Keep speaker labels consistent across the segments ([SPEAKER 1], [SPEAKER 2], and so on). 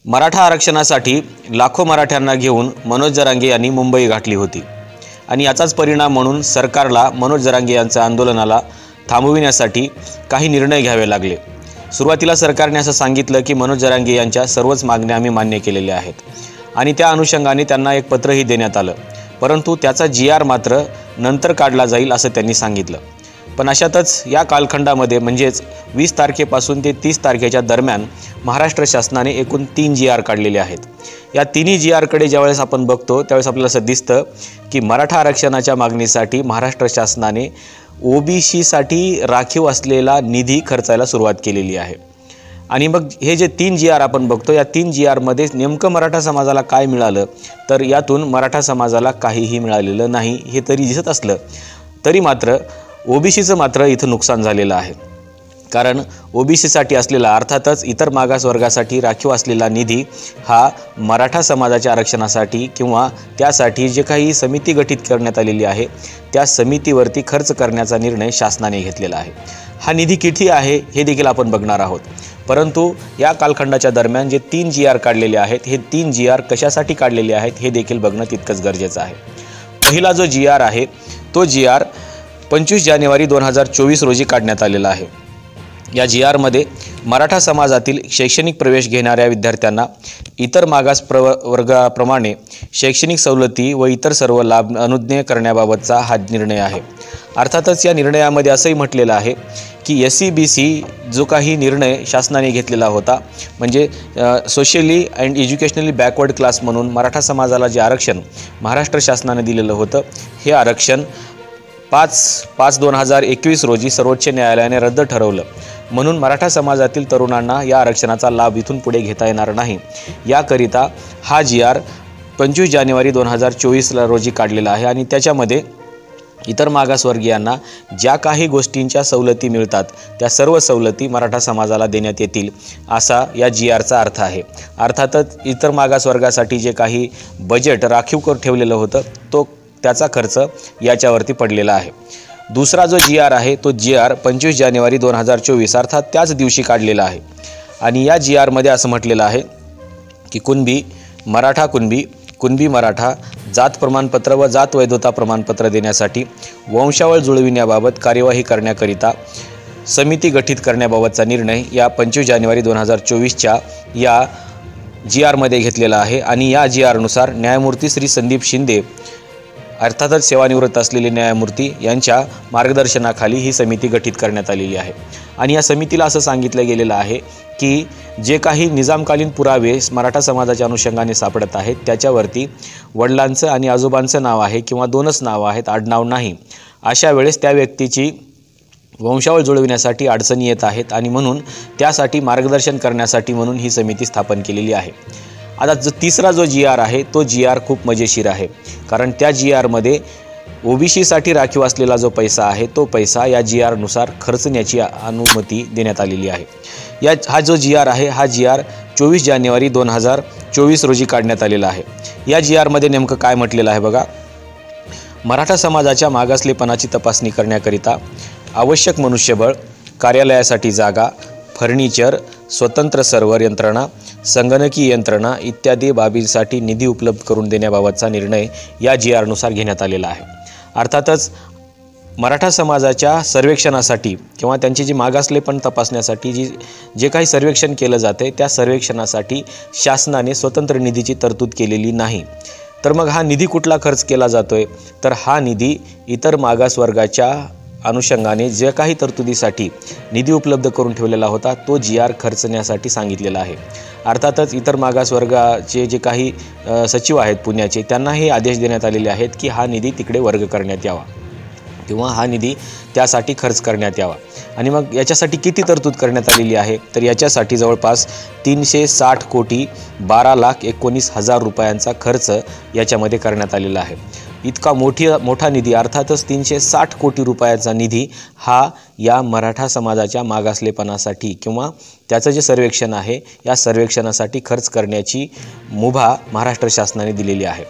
[SPEAKER 1] मराठा आरक्षणासाठी लाखो मराठ्यांना घेऊन मनोज जरांगे यांनी मुंबई गाठली होती आणि याचाच परिणाम म्हणून सरकारला मनोज जरांगे यांच्या आंदोलनाला थांबविण्यासाठी काही निर्णय घ्यावे लागले। सुरुवातीला सरकारने असं सांगितलं की मनोज जरांगे यांच्या सर्वच मागण्या आम्ही मान्य केलेल्या आहेत आणि त्या अनुषंगाने त्यांना एक पत्रही देण्यात आलं, परंतु त्याचा GR मात्र नंतर काढला जाईल असं त्यांनी सांगितलं। पण अशातच या कालखंडामध्ये म्हणजेच 20 तारखेपासून ते 30 तारखेच्या दरम्यान महाराष्ट्र शासनाने एकूण 3 GR काढलेले आहेत। या तिन्ही GR कडे ज्यावेळेस आपण बघतो त्यावेळेस आपल्याला असं दिसतं की मराठा आरक्षणाच्या मागणीसाठी महाराष्ट्र शासनाने OBC साठी राखीव असलेला निधी खर्चायला सुरुवात केलेली आहे। आणि मग हे जे 3 GR आपण बघतो या 3 GR मध्ये नेमकं मराठा समाजाला काय मिळालं तर यातून मराठा समाजाला काहीही मिळालेलं नाही हे तरी दिसत असलं तरी मात्र OBCचं मात्र इथं नुकसान झालेलं आहे। कारण OBC साठी असलेला अर्थातच इतर मागासवर्गासाठी राखीव असलेला निधी हा मराठा समाजाच्या आरक्षणासाठी किंवा त्यासाठी जे काही समिती गठीत करण्यात आलेली आहे त्या समितीवरती खर्च करण्याचा निर्णय शासनाने घेतलेला आहे। हा निधी किती आहे हे देखील आपण बघणार आहोत, परंतु या कालखंडाच्या दरम्यान जे 3 GR काढलेले आहेत हे 3 GR कशासाठी काढलेले आहेत हे देखील बघणं तितकंच गरजेचं आहे। पहिला जो GR आहे तो GR 25 जानेवारी 2024 रोजी काढण्यात आलेला आहे। या GR मध्ये मराठा समाजातील शैक्षणिक प्रवेश घेणाऱ्या विद्यार्थ्यांना इतर मागास वर्गाप्रमाणे शैक्षणिक सवलती व इतर सर्व लाभ अनुज्ञेय करण्याबाबतचा हा निर्णय आहे। अर्थातच या निर्णयामध्ये असंही म्हटलेलं आहे की SC-BC जो काही निर्णय शासनाने घेतलेला होता म्हणजे socially and educationally backward class म्हणून मराठा समाजाला जे आरक्षण महाराष्ट्र शासनाने दिलेलं होतं हे आरक्षण 5/5/2021 रोजी सर्वोच्च न्यायालयाने रद्द ठरवलं, म्हणून मराठा समाजातील तरुणांना या आरक्षणाचा लाभ इथून पुढे घेता येणार नाही। याकरिता हा GR 25 जानेवारी 2024 रोजी काढलेला आहे आणि त्याच्यामध्ये इतर मागासवर्गीयांना ज्या काही गोष्टींच्या सवलती मिळतात त्या सर्व सवलती मराठा समाजाला देण्यात येतील असा या GRचा अर्थ आहे। अर्थातच इतर मागासवर्गासाठी जे काही बजेट राखीव ठेवलेलं होतं तो त्याचा खर्च याच्यावरती पडलेला आहे। दुसरा जो GR आहे तो GR 25 जानेवारी 2024 अर्थात त्याच दिवशी काढलेला आहे आणि या GR मध्ये असं म्हटलेलं आहे की कुणबी मराठा जात प्रमाणपत्र व जात वैधता प्रमाणपत्र देण्यासाठी वंशावळ जुळविण्याबाबत कार्यवाही करण्याकरिता समिती गठीत करण्याबाबतचा निर्णय या 25 जानेवारी 2024च्या या GR मध्ये घेतलेला आहे आणि या GR नुसार न्यायमूर्ती श्री संदीप शिंदे अर्थातच सेवानिवृत्त असलेले न्यायमूर्ती यांच्या मार्गदर्शनाखाली ही समिती गठीत करण्यात आलेली आहे आणि या समितीला असं सांगितलं गेलेलं आहे की जे काही निजामकालीन पुरावे मराठा समाजाच्या अनुषंगाने सापडत आहेत त्याच्यावरती वडिलांचं आणि आजोबांचं नाव आहे किंवा दोनच नाव आहेत, आडनाव नाही, अशा वेळेस त्या व्यक्तीची वंशावळ जुळविण्यासाठी अडचणी येत आहेत आणि म्हणून त्यासाठी मार्गदर्शन करण्यासाठी म्हणून ही समिती स्थापन केलेली आहे। आता तिसरा जो GR आहे तो GR खूप मजेशीर आहे, कारण त्या GR मध्ये OBC साठी राखीव असलेला जो पैसा आहे तो पैसा या GR नुसार खर्चण्याची अनुमती देण्यात आलेली आहे। हा जो GR आहे हा GR 24 जानेवारी 2024 रोजी काढण्यात आलेला आहे। या GR मध्ये नेमकं काय म्हटलेलं आहे बघा, मराठा समाजाच्या मागासलेपणाची तपासणी करण्याकरिता आवश्यक मनुष्यबळ, कार्यालयासाठी जागा, फर्निचर, स्वतंत्र सर्व्हर यंत्रणा, संगणकीय यंत्रणा इत्यादी बाबींसाठी निधी उपलब्ध करून देण्याबाबतचा निर्णय या GR नुसार घेण्यात आलेला आहे। अर्थातच मराठा समाजाच्या सर्वेक्षणासाठी किंवा त्यांची जी मागासलेपण तपासण्यासाठी जे काही सर्वेक्षण केलं जाते त्या सर्वेक्षणासाठी शासनाने स्वतंत्र निधीची तरतूद केलेली नाही। तर मग हा निधी कुठला खर्च केला जातोय तर हा निधी इतर मागासवर्गाच्या अनुषंगाने जे काही तरतुदीसाठी निधी उपलब्ध करून ठेवलेला होता तो GR खर्चण्यासाठी सांगितलेला आहे। अर्थातच इतर मागासवर्गाचे जे काही सचिव आहेत पुण्याचे त्यांनाही आदेश देण्यात आलेले आहेत की हा निधी तिकडे वर्ग करण्यात यावा किंवा हा निधी त्यासाठी खर्च करण्यात यावा। आणि मग याच्यासाठी किती तरतूद करण्यात आलेली आहे तर याच्यासाठी जवळपास 360,12,19,000 रुपयांचा खर्च याच्यामध्ये करण्यात आलेला आहे। इतका मोठा निधी अर्थातच 360 कोटी रुपयाचा निधी हा या मराठा समाजाच्या मागासलेपणासाठी किंवा त्याचं जे सर्वेक्षण आहे या सर्वेक्षणासाठी खर्च करण्याची मुभा महाराष्ट्र शासनाने दिलेली आहे।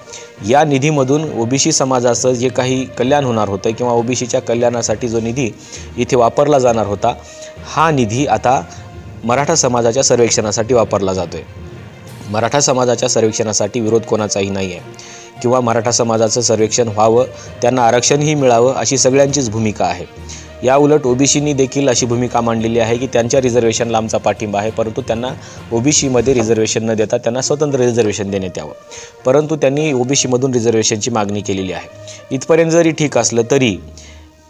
[SPEAKER 1] या निधीमधून OBC समाजाचं जे काही कल्याण होणार होतं किंवा OBCच्या कल्याणासाठी जो निधी इथे वापरला जाणार होता हा निधी आता मराठा समाजाच्या सर्वेक्षणासाठी वापरला जातोय। मराठा समाजाच्या सर्वेक्षणासाठी विरोध कोणाचाही नाही आहे किंवा मराठा समाजाचं सर्वेक्षण व्हावं, त्यांना आरक्षणही मिळावं अशी सगळ्यांचीच भूमिका आहे। या उलट ओबीसींनी देखील अशी भूमिका मांडलेली आहे की त्यांच्या रिझर्वेशनला आमचा पाठिंबा आहे, परंतु त्यांना ओबीसीमध्ये रिझर्वेशन न देता त्यांना स्वतंत्र रिझर्वेशन देण्यात यावं, परंतु त्यांनी ओबीसीमधून रिझर्वेशनची मागणी केलेली आहे। इथपर्यंत जरी ठीक असलं तरी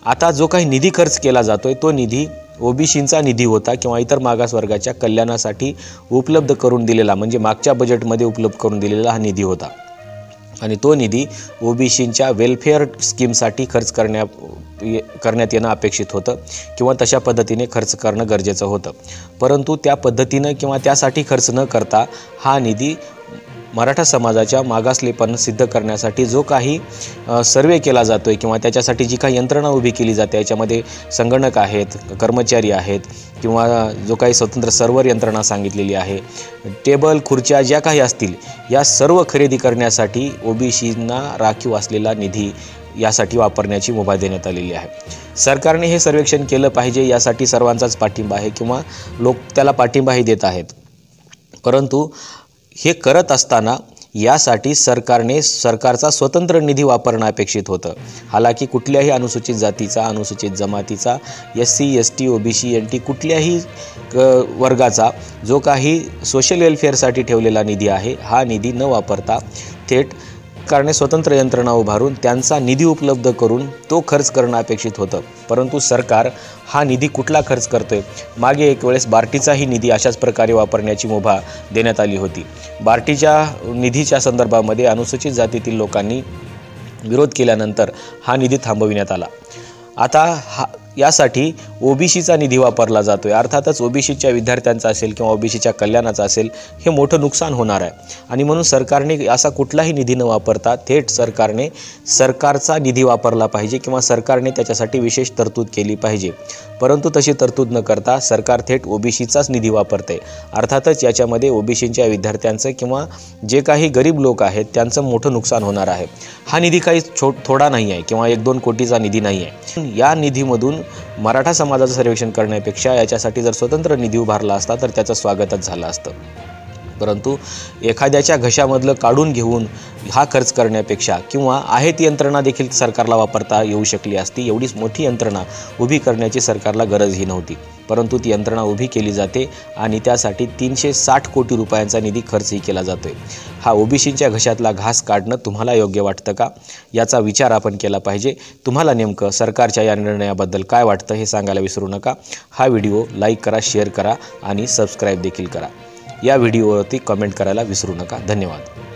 [SPEAKER 1] आता जो काही निधी खर्च केला जातोय तो निधी ओबीसींचा निधी होता किंवा इतर मागासवर्गाच्या कल्याणासाठी उपलब्ध करून दिलेला, म्हणजे मागच्या बजेटमध्ये उपलब्ध करून दिलेला हा निधी होता आणि तो निधी ओबीसींच्या वेलफेअर स्कीमसाठी खर्च करण्यात येणं अपेक्षित होतं किंवा तशा पद्धतीने खर्च करणं गरजेचं होतं, परंतु त्या पद्धतीनं किंवा त्यासाठी खर्च न करता हा निधी मराठा समाजाच्या मागासलेपण सिद्ध करण्यासाठी जो काही सर्वे केला जातो आहे किंवा त्याच्यासाठी जी काही यंत्रणा उभी केली जाते, याच्यामध्ये संगणक आहेत, कर्मचारी आहेत किंवा जो काही स्वतंत्र सर्व्हर यंत्रणा सांगितलेली आहे, टेबल खुर्च्या ज्या काही असतील, या सर्व खरेदी करण्यासाठी ओबीसींना राखीव असलेला निधी यासाठी वापरण्याची मुभा देण्यात आलेली आहे। सरकारने हे सर्वेक्षण केलं पाहिजे यासाठी सर्वांचाच पाठिंबा आहे किंवा लोक त्याला पाठिंबाही देत आहेत, परंतु हे करत असताना यासाठी सरकारचा स्वतंत्र निधी वापरणं अपेक्षित होतं। हालाकी कुठल्याही अनुसूचित जातीचा, अनुसूचित जमातीचा, SC ST OBC NT कुठल्याही वर्गाचा जो काही सोशल वेलफेअरसाठी ठेवलेला निधी आहे, हा निधी न वापरता थेट सरकारने स्वतंत्र यंत्रणा उभारून त्यांचा निधी उपलब्ध करून तो खर्च करणं अपेक्षित होतं, परंतु सरकार हा निधी कुठला खर्च करतोय? मागे एक वेळेस बार्टीचाही निधी अशाच प्रकारे वापरण्याची मुभा देण्यात आली होती। बार्टीच्या निधीच्या संदर्भामध्ये अनुसूचित जातीतील लोकांनी विरोध केल्यानंतर हा निधी थांबविण्यात आला। आता यासाठी ओबीसीचा निधी वापरला जातोय, अर्थातच ओबीसीच्या विद्यार्थ्यांचा असेल किंवा ओबीसीच्या कल्याणाचा असेल, हे मोठं नुकसान होणार आहे आणि म्हणून सरकारने असा कुठलाही निधी न वापरता थेट सरकारचा निधी वापरला पाहिजे किंवा सरकारने त्याच्यासाठी विशेष तरतूद केली पाहिजे, परंतु तशी तरतूद न करता सरकार थेट ओबीसीचाच निधी वापरते। अर्थातच याच्यामध्ये ओबीसीच्या विद्यार्थ्यांचं किंवा जे काही गरीब लोक आहेत त्यांचं मोठं नुकसान होणार आहे। हा निधी काही थोडा नाही आहे किंवा 1-2 कोटीचा निधी नाही आहे। या निधीमधून मराठा समाजाचं सर्वेक्षण करण्यापेक्षा याच्यासाठी जर स्वतंत्र निधी उभारला असता तर त्याचं स्वागतच झालं असतं, परंतु एखाद्याच्या घशामधलं काढून घेऊन हा खर्च करण्यापेक्षा किंवा आहे ती यंत्रणा देखील सरकारला वापरता येऊ शकली असती, एवढीच मोठी यंत्रणा उभी करण्याची सरकारला गरजही नव्हती, परंतु ती यंत्रणा उभी केली जाते आणि त्यासाठी 360 कोटी रुपयांचा निधी खर्चही केला जातोय। हा ओबीसीच्या घशातला घास काढणं तुम्हाला योग्य वाटतं का? याचा विचार आपण केला पाहिजे। तुम्हाला नेमकं सरकारच्या या निर्णयाबद्दल काय वाटतं हे सांगायला विसरू नका। हा व्हिडिओ लाईक करा, शेअर करा आणि सबस्क्राईब देखील करा। या व्हिडिओवरती कमेंट करायला विसरू नका। धन्यवाद।